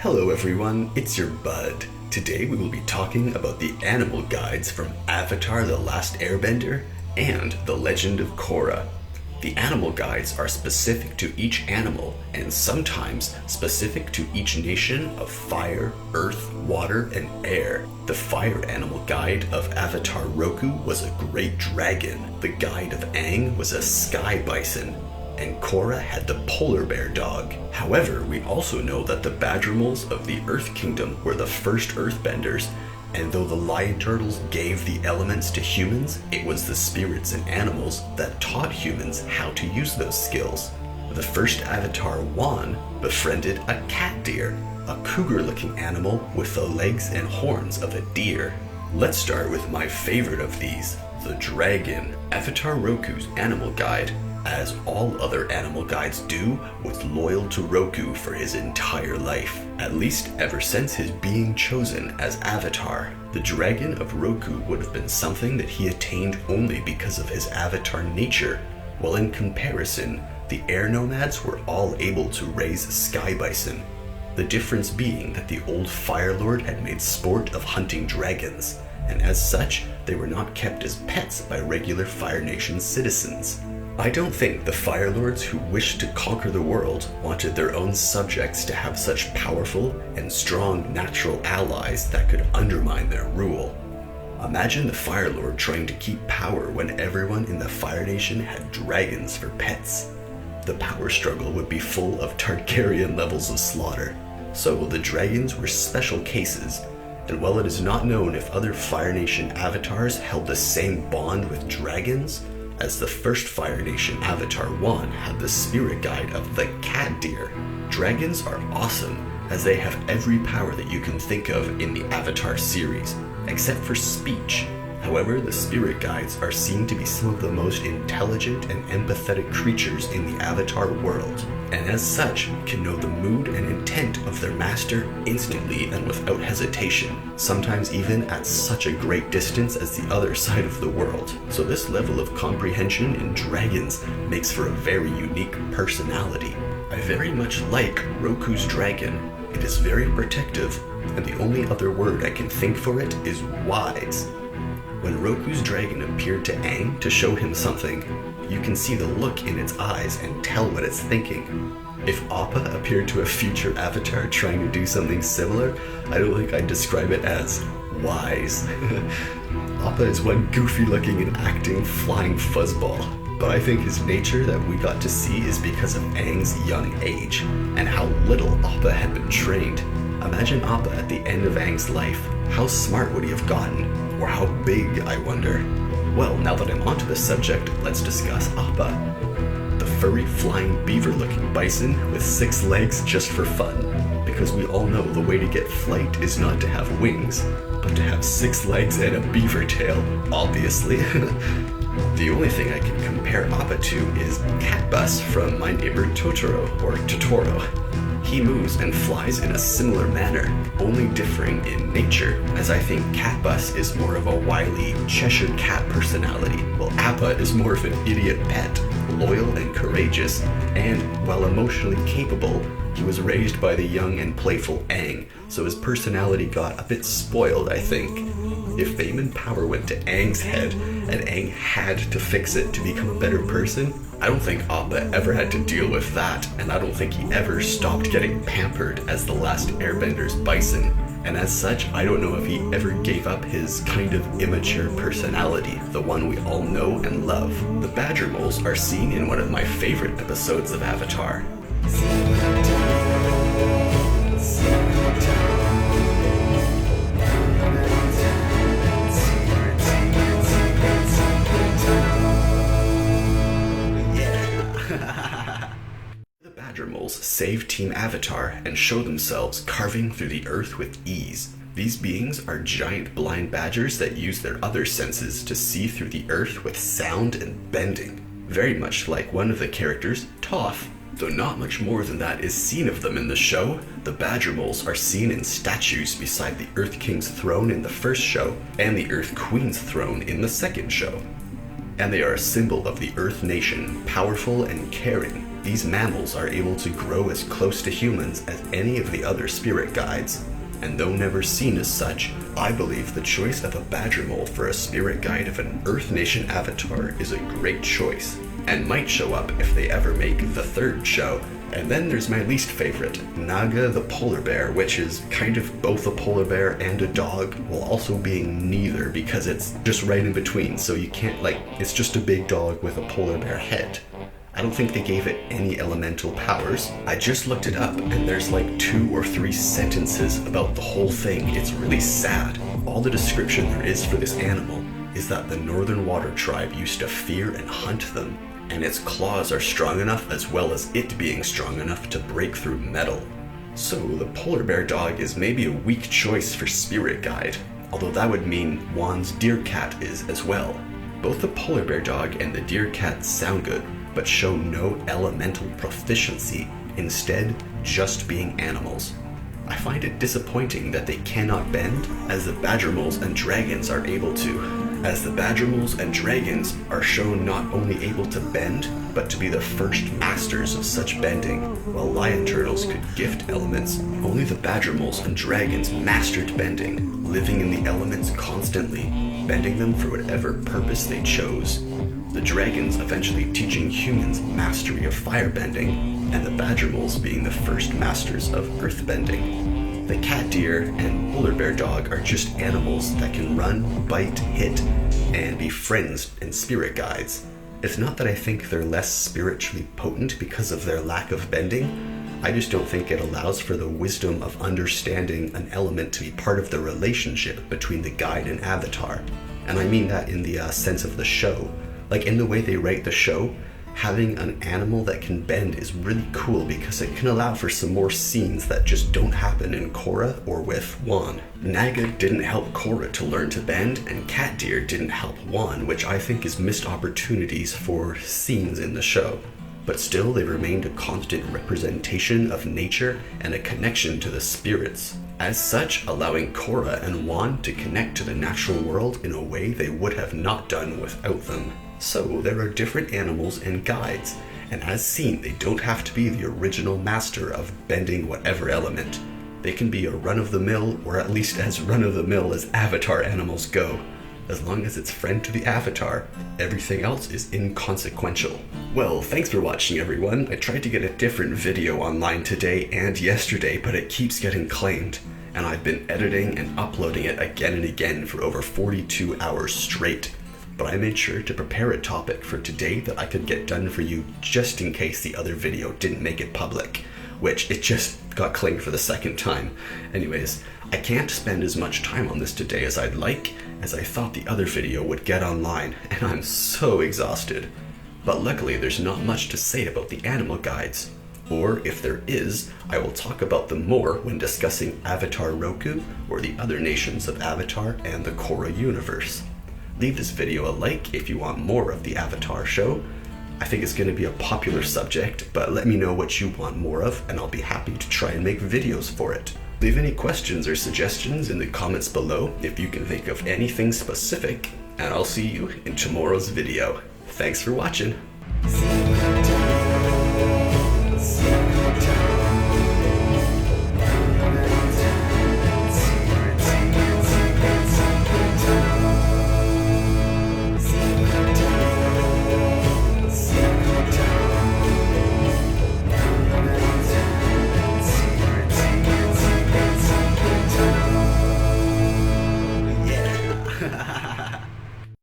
Hello everyone, it's your bud. Today we will be talking about the animal guides from Avatar: The Last Airbender and The Legend of Korra. The animal guides are specific to each animal and sometimes specific to each nation of fire, earth, water, and air. The fire animal guide of Avatar Roku was a great dragon. The guide of Aang was a sky bison. And Korra had the polar bear dog. However, we also know that the Badgermoles of the Earth Kingdom were the first earthbenders, and though the lion turtles gave the elements to humans, it was the spirits and animals that taught humans how to use those skills. The first Avatar, Wan, befriended a cat deer, a cougar-looking animal with the legs and horns of a deer. Let's start with my favorite of these, the dragon. Avatar Roku's animal guide, as all other animal guides do, was loyal to Roku for his entire life, at least ever since his being chosen as Avatar. The dragon of Roku would have been something that he attained only because of his Avatar nature, while in comparison, the air nomads were all able to raise sky bison. The difference being that the old Fire Lord had made sport of hunting dragons, and as such, they were not kept as pets by regular Fire Nation citizens. I don't think the Fire Lords who wished to conquer the world wanted their own subjects to have such powerful and strong natural allies that could undermine their rule. Imagine the Fire Lord trying to keep power when everyone in the Fire Nation had dragons for pets. The power struggle would be full of Targaryen levels of slaughter. So the dragons were special cases, and while it is not known if other Fire Nation avatars held the same bond with dragons, as the first Fire Nation Avatar 1 had the spirit guide of the cat deer. Dragons are awesome, as they have every power that you can think of in the Avatar series, except for speech. However, the spirit guides are seen to be some of the most intelligent and empathetic creatures in the Avatar world, and as such, can know the mood and intent of their master instantly and without hesitation, sometimes even at such a great distance as the other side of the world. So this level of comprehension in dragons makes for a very unique personality. I very much like Roku's dragon. It is very protective, and the only other word I can think for it is wise. When Roku's dragon appeared to Aang to show him something, you can see the look in its eyes and tell what it's thinking. If Appa appeared to a future avatar trying to do something similar, I don't think I'd describe it as wise. Appa is one goofy-looking and acting flying fuzzball, but I think his nature that we got to see is because of Aang's young age, and how little Appa had been trained. Imagine Appa at the end of Aang's life. How smart would he have gotten? Or how big, I wonder? Well, now that I'm onto the subject, let's discuss Appa. The furry, flying, beaver-looking bison with 6 legs just for fun. Because we all know the way to get flight is not to have wings, but to have 6 legs and a beaver tail, obviously. The only thing I can compare Appa to is Catbus from My Neighbor Totoro, or Totoro. He moves and flies in a similar manner, only differing in nature, as I think Catbus is more of a wily Cheshire Cat personality, while Appa is more of an idiot pet, loyal and courageous, and, while emotionally capable, he was raised by the young and playful Aang, so his personality got a bit spoiled, I think. If fame and power went to Aang's head, and Aang had to fix it to become a better person, I don't think Appa ever had to deal with that, and I don't think he ever stopped getting pampered as the last Airbender's bison. And as such, I don't know if he ever gave up his kind of immature personality, the one we all know and love. The Badgermoles are seen in one of my favorite episodes of Avatar. Save Team Avatar and show themselves carving through the earth with ease. These beings are giant blind badgers that use their other senses to see through the earth with sound and bending. Very much like one of the characters, Toph. Though not much more than that is seen of them in the show, the Badgermoles are seen in statues beside the Earth King's throne in the first show and the Earth Queen's throne in the second show. And they are a symbol of the Earth Nation, powerful and caring. these mammals are able to grow as close to humans as any of the other spirit guides. And though never seen as such, I believe the choice of a badger mole for a spirit guide of an Earth Nation avatar is a great choice, and might show up if they ever make the third show. And then there's my least favorite, Naga the polar bear, which is kind of both a polar bear and a dog, while also being neither because it's just right in between, so you can't, it's just a big dog with a polar bear head. I don't think they gave it any elemental powers. I just looked it up, and there's 2 or 3 sentences about the whole thing. It's really sad. All the description there is for this animal is that the Northern Water Tribe used to fear and hunt them, and its claws are strong enough as well as it being strong enough to break through metal. So the polar bear dog is maybe a weak choice for spirit guide, although that would mean Juan's deer cat is as well. Both the polar bear dog and the deer cat sound good, but show no elemental proficiency, instead just being animals. I find it disappointing that they cannot bend, as the badger moles and dragons are able to, as the badger moles and dragons are shown not only able to bend, but to be the first masters of such bending. While lion turtles could gift elements, only the badger moles and dragons mastered bending, living in the elements constantly, bending them for whatever purpose they chose. The dragons eventually teaching humans mastery of firebending, and the badger moles being the first masters of earthbending. The cat deer and polar bear dog are just animals that can run, bite, hit, and be friends and spirit guides. It's not that I think they're less spiritually potent because of their lack of bending. I just don't think it allows for the wisdom of understanding an element to be part of the relationship between the guide and avatar. And I mean that in the sense of the show. In the way they write the show, having an animal that can bend is really cool because it can allow for some more scenes that just don't happen in Korra or with Juan. Naga didn't help Korra to learn to bend, and cat deer didn't help Juan, which I think is missed opportunities for scenes in the show. But still, they remained a constant representation of nature and a connection to the spirits. As such, allowing Korra and Juan to connect to the natural world in a way they would have not done without them. So there are different animals and guides, and as seen, they don't have to be the original master of bending whatever element. They can be a run-of-the-mill, or at least as run-of-the-mill as avatar animals go. As long as it's friend to the avatar, everything else is inconsequential. Well, thanks for watching everyone. I tried to get a different video online today and yesterday, but it keeps getting claimed. And I've been editing and uploading it again and again for over 42 hours straight. But I made sure to prepare a topic for today that I could get done for you just in case the other video didn't make it public, which it just got claimed for the second time. Anyways, I can't spend as much time on this today as I'd like, as I thought the other video would get online, and I'm so exhausted. But luckily there's not much to say about the animal guides. Or if there is, I will talk about them more when discussing Avatar Roku or the other nations of Avatar and the Korra universe. Leave this video a like if you want more of the Avatar show. I think it's going to be a popular subject, but let me know what you want more of, and I'll be happy to try and make videos for it. Leave any questions or suggestions in the comments below if you can think of anything specific, and I'll see you in tomorrow's video. Thanks for watching. Yeah.